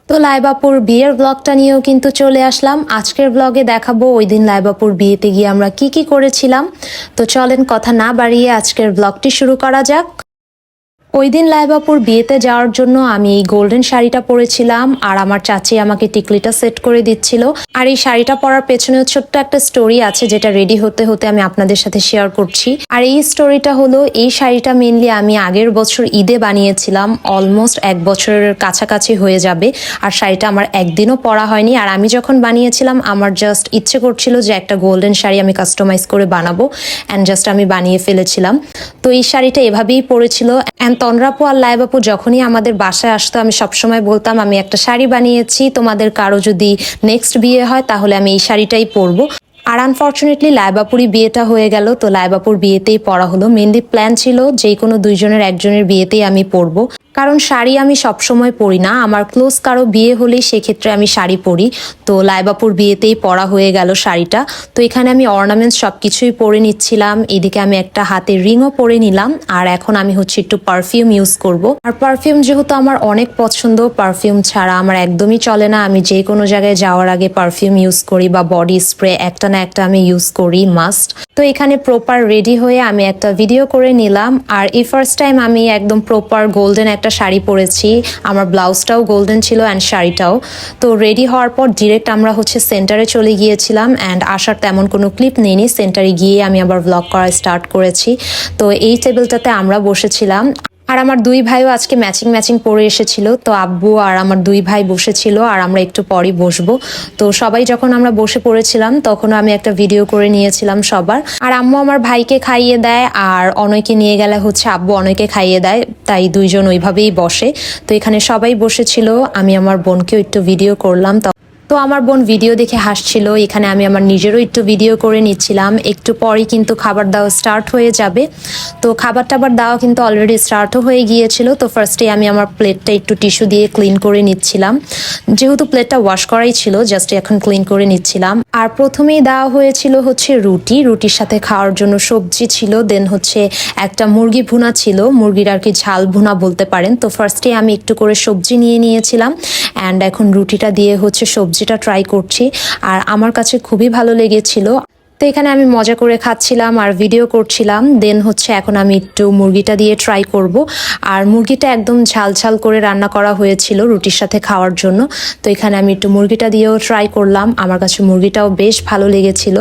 তো লাইবাপুর বিয়ের ব্লগটা নিয়েও কিন্তু চলে আসলাম। আজকের ব্লগে দেখাবো ওই দিন লাইবাপুর বিয়েতে গিয়ে আমরা কি কি করেছিলাম। তো চলেন কথা না বাড়িয়ে আজকের ব্লগটি শুরু করা যাক। ওই দিন লাইবাপুর বিয়েতে যাওয়ার জন্য আমি এই গোল্ডেন শাড়িটা পরেছিলাম আর আমার চাচি আমাকে টিকলিটা সেট করে দিচ্ছিল। আর এই শাড়িটা পরার পেছনে ছোট্ট একটা স্টোরি আছে যেটা রেডি হতে হতে আমি আপনাদের সাথে শেয়ার করছি। আর এই স্টোরিটা হলো, এই শাড়িটা মেনলি আমি আগের বছর ঈদে বানিয়েছিলাম, অলমোস্ট 1 বছরের কাছাকাছি হয়ে যাবে। আর শাড়িটা আমার একদিনও পরা হয়নি। আর আমি যখন বানিয়েছিলাম আমার জাস্ট ইচ্ছে করছিল যে একটা গোল্ডেন শাড়ি আমি কাস্টমাইজ করে বানাবো, অ্যান্ড জাস্ট আমি বানিয়ে ফেলেছিলাম। তো এই শাড়িটা এভাবেই পরেছিল। অ্যান্ড তন্দ্রাপু আর লাইবাপু যখনই আমাদের বাসায় আসতো আমি সবসময় বলতাম আমি একটা শাড়ি বানিয়েছি, তোমাদের কারো যদি নেক্সট বিয়ে হয় তাহলে আমি এই শাড়িটাই পরবো। আর আনফর্চুনেটলি লাইবাপুরই বিয়েটা হয়ে গেল। তো লাইবাপুর বিয়েতেই পরা হলো। মেনলি প্ল্যান ছিল যে কোনো দুইজনের একজনের বিয়েতেই আমি পরবো, কারণ শাড়ি আমি সবসময় পরি না। আমার ক্লোজ কারো বিয়ে হলেই সেক্ষেত্রে আমি শাড়ি পরি। তো লাইবাপুর বিয়েতেই পরা হয়ে গেল শাড়িটা। তো এখানে আমি অর্নামেন্টস সবকিছুই পরে নিচ্ছিলাম। এদিকে আমি একটা হাতের রিংও পরে নিলাম। আর এখন আমি একটু পারফিউম ইউজ করব। আর পারফিউম যেহেতু আমার অনেক পছন্দ, পারফিউম ছাড়া আমার একদমই চলে না। আমি যে কোনো জায়গায় যাওয়ার আগে পারফিউম ইউজ করি বা বডি স্প্রে একটা না একটা আমি ইউজ করি, মাস্ট। তো এখানে প্রপার রেডি হয়ে আমি একটা ভিডিও করে নিলাম। আর এই ফার্স্ট টাইম আমি একদম প্রপার গোল্ডেন একটা শাড়ি পরেছি। আমার ব্লাউজটাও গোল্ডেন ছিল অ্যান্ড শাড়িটাও। তো রেডি হওয়ার পর ডিরেক্ট আমরা সেন্টারে চলে গিয়েছিলাম। অ্যান্ড আসার তেমন কোনো ক্লিপ নেইনি। সেন্টারে গিয়ে আমি আবার ব্লগ করা স্টার্ট করেছি। তো এই টেবিলটাতে আমরা বসেছিলাম। আর আমার দুই ভাইও আজকে ম্যাচিং ম্যাচিং পরে এসেছিল। তো আব্বু আর আমার দুই ভাই বসেছিল আর আমরা একটু পরই বসবো। তো সবাই যখন আমরা বসে পড়েছিলাম তখন আমি একটা ভিডিও করে নিয়েছিলাম সবার। আর আম্মু আমার ভাইকে খাইয়ে দেয় আর অনয়কে নিয়ে গেলে আব্বু অনয়কে খাইয়ে দেয়, তাই দুইজন ওইভাবেই বসে। তো এখানে সবাই বসেছিল, আমি আমার বোনকেও একটু ভিডিও করলাম। তো আমার বোন ভিডিও দেখে হাসছিল। এখানে আমি আমার নিজেরও একটু ভিডিও করে নিচ্ছিলাম। একটু পরই কিন্তু খাবার দাওয়া স্টার্ট হয়ে যাবে। তো খাবার টাবার দেওয়া কিন্তু অলরেডি স্টার্টও হয়ে গিয়েছিল। তো ফার্স্টে আমি আমার প্লেটটা একটু টিস্যু দিয়ে ক্লিন করে নিচ্ছিলাম, যেহেতু প্লেটটা ওয়াশ করাই ছিল, জাস্ট এখন ক্লিন করে নিচ্ছিলাম। আর প্রথমেই দেওয়া হয়েছিল রুটির সাথে খাওয়ার জন্য সবজি ছিল, দেন একটা মুরগি ভুনা ছিল, মুরগির আর কি ঝাল ভুনা বলতে পারেন। তো ফার্স্টে আমি একটু করে সবজি নিয়ে নিয়েছিলাম অ্যান্ড এখন রুটিটা দিয়ে সবজিটা ট্রাই করছি। আর আমার কাছে খুবই ভালো লেগেছিল। তো এখানে আমি মজা করে খাচ্ছিলাম আর ভিডিও করছিলাম। দেন এখন আমি একটু মুরগিটা দিয়ে ট্রাই করব। আর মুরগিটা একদম ঝাল ঝাল করে রান্না করা হয়েছিল রুটির সাথে খাওয়ার জন্য। তো এখানে আমি একটু মুরগিটা দিয়েও ট্রাই করলাম। আমার কাছে মুরগিটাও বেশ ভালো লেগেছিল।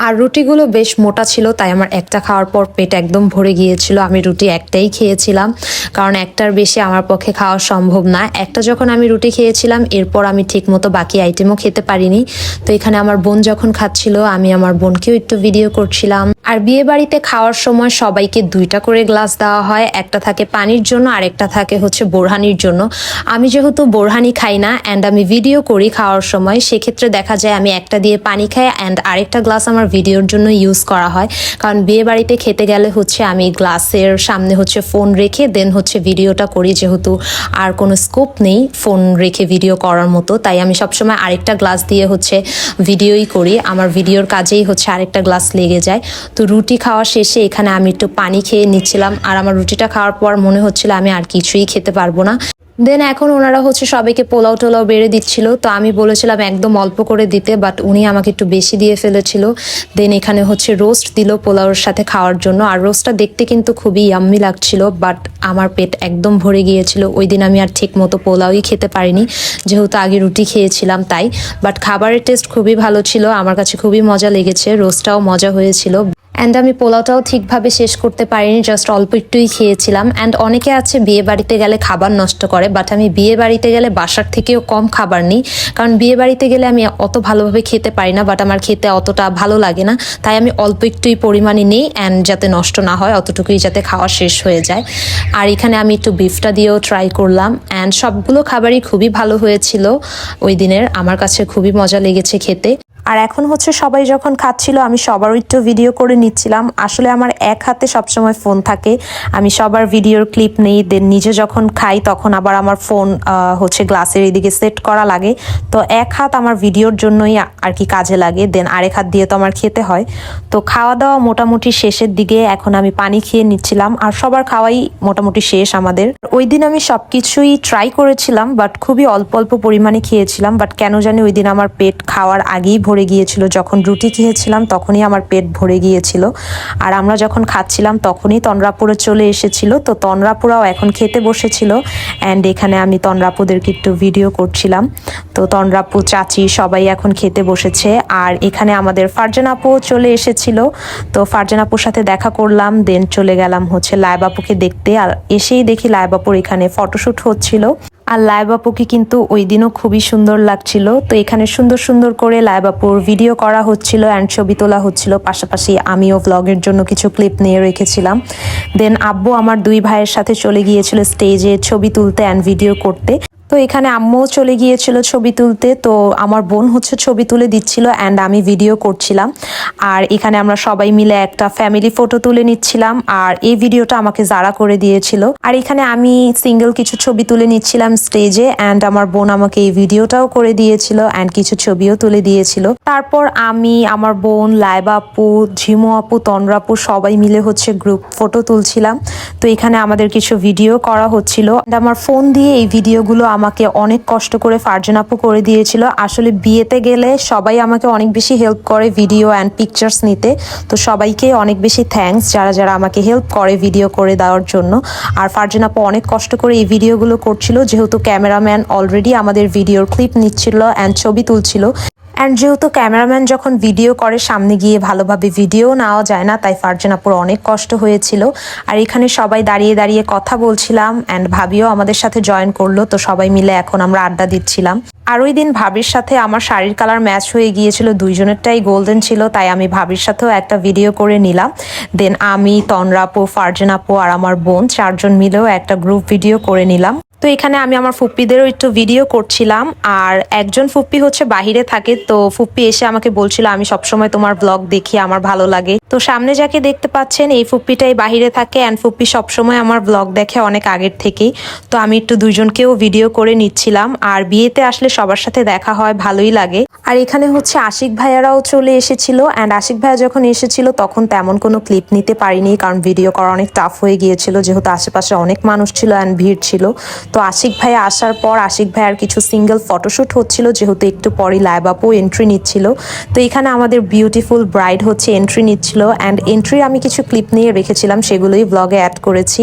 আর রুটিগুলো বেশ মোটা ছিল, তাই আমার একটা খাওয়ার পর পেট একদম ভরে গিয়েছিল। আমি রুটি একটাই খেয়েছিলাম, কারণ একটার বেশি আমার পক্ষে খাওয়া সম্ভব না। একটা যখন আমি রুটি খেয়েছিলাম এরপর আমি ঠিক মতো বাকি আইটেমও খেতে পারিনি। তো এখানে আমার বোন যখন খাচ্ছিল আমি আমার বোনকেও একটু ভিডিও করছিলাম। আর বিয়ে বাড়িতে খাওয়ার সময় সবাইকে 2টা করে গ্লাস দেওয়া হয়, একটা থাকে পানির জন্য আর একটা থাকে বোরহানির জন্য। আমি যেহেতু বোরহানি খাই না অ্যান্ড আমি ভিডিও করি খাওয়ার সময়, সেক্ষেত্রে দেখা যায় আমি একটা দিয়ে পানি খাই অ্যান্ড আরেকটা গ্লাস আমার ভিডিওর জন্য ইউজ করা হয়। কারণ বিয়ে বাড়িতে খেতে গেলে আমি গ্লাসের সামনে ফোন রেখে দেন ভিডিওটা করি, যেহেতু আর কোনো স্কোপ নেই ফোন রেখে ভিডিও করার মতো, তাই আমি সবসময় আরেকটা গ্লাস দিয়ে ভিডিওই করি। আমার ভিডিওর কাজেই আরেকটা গ্লাস লেগে যায়। তো রুটি খাওয়া শেষে এখানে আমি একটু পানি খেয়ে নিচ্ছিলাম। আর আমার রুটিটা খাওয়ার পর মনে হচ্ছিল আমি আর কিছুই খেতে পারবো না। দেন এখন ওনারা সবাইকে পোলাও টোলাও বেড়ে দিচ্ছিল। তো আমি বলেছিলাম একদম অল্প করে দিতে, বাট উনি আমাকে একটু বেশি দিয়ে ফেলেছিল। দেন এখানে রোস্ট দিল পোলাওর সাথে খাওয়ার জন্য। আর রোস্টটা দেখতে কিন্তু খুবই ইয়াম্মি লাগছিল, বাট আমার পেট একদম ভরে গিয়েছিল। ওই দিন আমি আর ঠিক মতো পোলাওই খেতে পারিনি, যেহেতু আগে রুটি খেয়েছিলাম তাই। বাট খাবারের টেস্ট খুবই ভালো ছিল, আমার কাছে খুবই মজা লেগেছে, রোস্টটাও মজা হয়েছিল। অ্যান্ড আমি পোলাওটাও ঠিকভাবে শেষ করতে পারিনি, জাস্ট অল্প একটুই খেয়েছিলাম। অ্যান্ড অনেকে আছে বিয়ে বাড়িতে গেলে খাবার নষ্ট করে, বাট আমি বিয়ে বাড়িতে গেলে বাসার থেকেও কম খাবার নিই, কারণ বিয়ে বাড়িতে গেলে আমি অত ভালোভাবে খেতে পারি না, বাট আমার খেতে অতটা ভালো লাগে না, তাই আমি অল্প একটুই পরিমাণে নিই অ্যান্ড যাতে নষ্ট না হয় অতটুকুই যাতে খাওয়া শেষ হয়ে যায়। আর এখানে আমি একটু বিফটা দিয়েও ট্রাই করলাম অ্যান্ড সবগুলো খাবারই খুবই ভালো হয়েছিল ওই দিনের, আমার কাছে খুবই মজা লেগেছে খেতে। আর এখন হচ্ছে সবাই যখন খাচ্ছিল আমি সবার একটু ভিডিও করে নিচ্ছিলাম। আসলে আমার এক হাতে সবসময় ফোন থাকে, আমি সবার ভিডিওর ক্লিপ নেই, দেন নিজে যখন খাই তখন আবার আমার ফোন হচ্ছে গ্লাসের এদিকে সেট করা লাগে। তো এক হাত আমার ভিডিওর জন্যই আর কি কাজে লাগে, দেন আরেক হাত দিয়ে তো আমার খেতে হয়। তো খাওয়া দাওয়া মোটামুটি শেষের দিকে, এখন আমি পানি খেয়ে নিচ্ছিলাম আর সবার খাওয়াই মোটামুটি শেষ আমাদের। ওই দিন আমি সব কিছুই ট্রাই করেছিলাম বাট খুবই অল্প অল্প পরিমাণে খেয়েছিলাম, বাট কেন জানি ওই দিন আমার পেট খাওয়ার আগেই ভরে গিয়েছিল। যখন রুটি খেয়েছিলাম তখনই আমার পেট ভরে গিয়েছিল। আর আমরা যখন খাচ্ছিলাম তখনই তনরাপুরে চলে এসেছিল, তো তনরাপুরাও এখন খেতে বসেছিল। অ্যান্ড এখানে আমি তনরাপুদেরকে একটু ভিডিও করছিলাম। তো তনরাপু, চাচি সবাই এখন খেতে বসেছে। আর এখানে আমাদের ফারজান আপুও চলে এসেছিল, তো ফারজান আপুর সাথে দেখা করলাম, দেন চলে গেলাম হচ্ছে লায়ব আপুকে দেখতে। আর এসেই দেখি লায়ব আপুর এখানে ফটোশুট হচ্ছিল। আর লায়ব আপুকে কিন্তু ওই দিনও খুবই সুন্দর লাগছিল। তো এখানে সুন্দর সুন্দর করে লায়ব আপুর ভিডিও করা হচ্ছিল অ্যান্ড ছবি তোলা হচ্ছিল, পাশাপাশি আমিও ব্লগের জন্য কিছু ক্লিপ নিয়ে রেখেছিলাম। দেন আব্বু আমার দুই ভাইয়ের সাথে চলে গিয়েছিল স্টেজে ছবি তুলতে অ্যান্ড ভিডিও করতে। তো এখানে আম্মুও চলে গিয়েছিল ছবি তুলতে, তো আমার বোন হচ্ছে ছবি তুলে দিচ্ছিল অ্যান্ড আমি ভিডিও করছিলাম। আর এখানে আমরা সবাই মিলে একটা ফ্যামিলি ফটো তুলে নিচ্ছিলাম, আর এই ভিডিওটা আমাকে যারা করে দিয়েছিল। আর এখানে আমি সিঙ্গেল কিছু ছবি তুলে নিচ্ছিলাম স্টেজে, অ্যান্ড আমার বোন আমাকে এই ভিডিওটাও করে দিয়েছিল অ্যান্ড কিছু ছবিও তুলে দিয়েছিল। তারপর আমি, আমার বোন, লায়বা আপু, ঝিমু আপু, তনরাপু সবাই মিলে হচ্ছে গ্রুপ ফটো তুলছিলাম। তো এখানে আমাদের কিছু ভিডিও করা হচ্ছিল। আমার ফোন দিয়ে এই ভিডিওগুলো আমাকে অনেক কষ্ট করে ফারজান আপু করে দিয়েছিল। আসলে বিয়েতে গেলে সবাই আমাকে অনেক বেশি হেল্প করে ভিডিও অ্যান্ড পিকচার্স নিতে, তো সবাইকে অনেক বেশি থ্যাঙ্কস যারা যারা আমাকে হেল্প করে ভিডিও করে দেওয়ার জন্য। আর ফারজান আপু অনেক কষ্ট করে এই ভিডিওগুলো করছিল, যেহেতু ক্যামেরাম্যান অলরেডি আমাদের ভিডিওর ক্লিপ নিচ্ছিল অ্যান্ড ছবি তুলছিল। অ্যান্ড যেহেতু ক্যামেরাম্যান যখন ভিডিও করে সামনে গিয়ে ভালোভাবে ভিডিও নেওয়া যায় না, তাই ফারজান আপুর অনেক কষ্ট হয়েছিল। আর এখানে সবাই দাঁড়িয়ে দাঁড়িয়ে কথা বলছিলাম অ্যান্ড ভাবিও আমাদের সাথে জয়েন করলো, তো সবাই মিলে এখন আমরা আড্ডা দিচ্ছিলাম। আর ওই দিন ভাবির সাথে আমার শাড়ির কালার ম্যাচ হয়ে গিয়েছিল, দুইজনেরটাই গোল্ডেন ছিল, তাই আমি ভাবির সাথেও একটা ভিডিও করে নিলাম। দেন আমি, তনরাপু, ফারজান আপু আর আমার বোন চারজন মিলেও একটা গ্রুপ ভিডিও করে নিলাম। তো এখানে আমি আমার ফুপ্পিদেরও একটু ভিডিও করছিলাম। আর একজন ফুপ্পি হচ্ছে বাহিরে থাকে, তো ফুপ্পি এসে আমাকে বলছিল আমি সবসময় তোমার ব্লগ দেখি, আমার ভালো লাগে। তো সামনে যাকে দেখতে পাচ্ছেন এই ফুপ্পিটাই বাহিরে থাকে অ্যান্ড ফুপ্পি সবসময় আমার ব্লগ দেখে অনেক আগের থেকেই। তো আমি একটু দুইজনকেও ভিডিও করে নিচ্ছিলাম। আর বিয়েতে আসলে সবার সাথে দেখা হয়, ভালোই লাগে। আর এখানে হচ্ছে আশিক ভাইয়ারাও চলে এসেছিল অ্যান্ড আশিক ভাইয়া যখন এসেছিল তখন তেমন কোনো ক্লিপ নিতে পারিনি, কারণ ভিডিও করা অনেক টাফ হয়ে গিয়েছিল, যেহেতু আশেপাশে অনেক মানুষ ছিল অ্যান্ড ভিড় ছিল। তো আশিক ভাইয়া আসার পর আশিক ভাইয়ার কিছু সিঙ্গেল ফটোশ্যুট হচ্ছিল, যেহেতু একটু পরই লায়ব আপু এন্ট্রি নিচ্ছিল। তো এখানে আমাদের বিউটিফুল ব্রাইড হচ্ছে এন্ট্রি নিচ্ছিল অ্যান্ড এন্ট্রির আমি কিছু ক্লিপ নিয়ে রেখেছিলাম, সেগুলোই ব্লগে অ্যাড করেছি।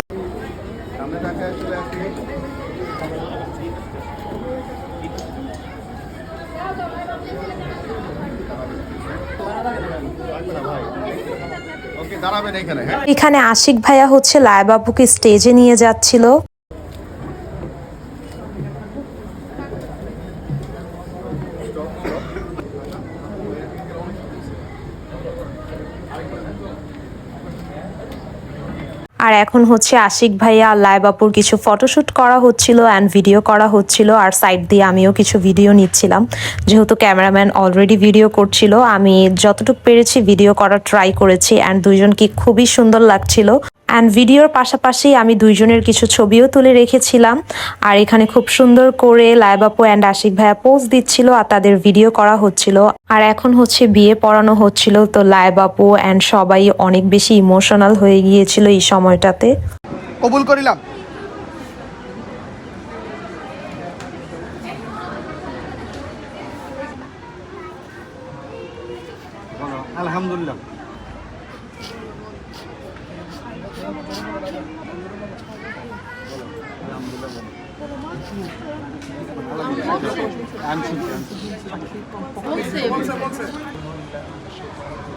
এখানে আশিক ভাইয়া হচ্ছে লায়ব আপুকে স্টেজে নিয়ে যাচ্ছিল। আর এখন হচ্ছে আশিক ভাইয়া আর লায়ব আপুর কিছু ফটোশুট করা হচ্ছিল অ্যান্ড ভিডিও করা হচ্ছিল, আর সাইড দিয়ে আমিও কিছু ভিডিও নিচ্ছিলাম। যেহেতু ক্যামেরাম্যান অলরেডি ভিডিও করছিল, আমি যতটুকু পেরেছি ভিডিও করার ট্রাই করেছি অ্যান্ড দুইজনকে খুবই সুন্দর লাগছিল। অ্যান্ড ভিডিওর পাশাপাশি আমি দুইজনের কিছু ছবিও তুলে রেখেছিলাম। আর এখানে খুব সুন্দর করে লায়ব আপু অ্যান্ড আশিক ভাইয়া পোজ দিচ্ছিল আর তাদের ভিডিও করা হচ্ছিল। আর এখন হচ্ছে বিয়ে পড়ানো হচ্ছিল, তো লায়ব আপু অ্যান্ড সবাই অনেক বেশি ইমোশনাল হয়ে গিয়েছিল এই সময়টাতে। কবুল করিলাম। আলহামদুলিল্লাহ।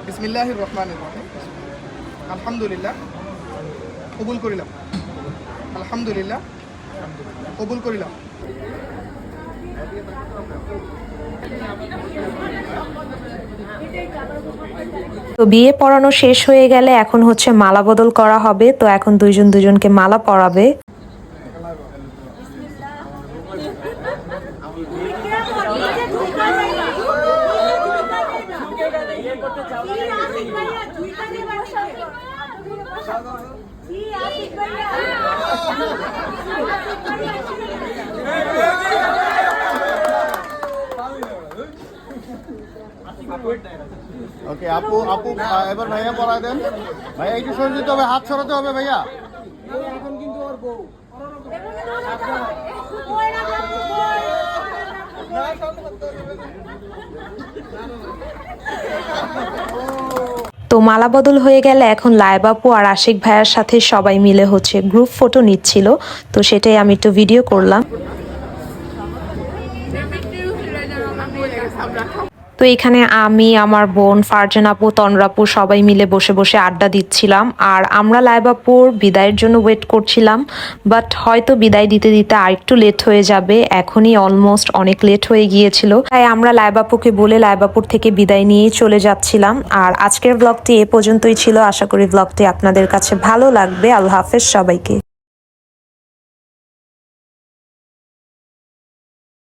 বিসমিল্লাহির রহমানির রহিম। আলহামদুলিল্লাহ, কবুল করিলাম। আলহামদুলিল্লাহ, কবুল করিলাম। তো বিয়ে পড়ানো শেষ হয়ে গেলে এখন হচ্ছে মালা বদল করা হবে, তো এখন দুইজন দুজনকে মালা পরাবে। ওকে আপু আপু এবার ভাইয়া পড়ায় দেন ভাইয়া একটু সরে যেতে হবে হাত সরাতে হবে ভাইয়া এখন কিন্তু ওর বউ তো মালা বদল হয়ে গেলে এখন লাইবাপু আর আশিক ভাইয়ার সাথে সবাই মিলে হচ্ছে গ্রুপ ফটো নিচ্ছিল, তো সেটাই আমি একটু ভিডিও করলাম। তো এখানে আমি, আমার বোন, ফারজান আপু, তনরাপু সবাই মিলে বসে বসে আড্ডা দিচ্ছিলাম। আর আমরা লাইবাপুর বিদায়ের জন্য ওয়েট করছিলাম, বাট হয়তো বিদায় দিতে দিতে আর একটু লেট হয়ে যাবে, এখনই অলমোস্ট অনেক লেট হয়ে গিয়েছিল। তাই আমরা লাইবাপুকে বলে লাইবাপুর থেকে বিদায় নিয়েই চলে যাচ্ছিলাম। আর আজকের ব্লগটি এ পর্যন্তই ছিল, আশা করি ব্লগটি আপনাদের কাছে ভালো লাগবে। আল্লাহ হাফেজ সবাইকে।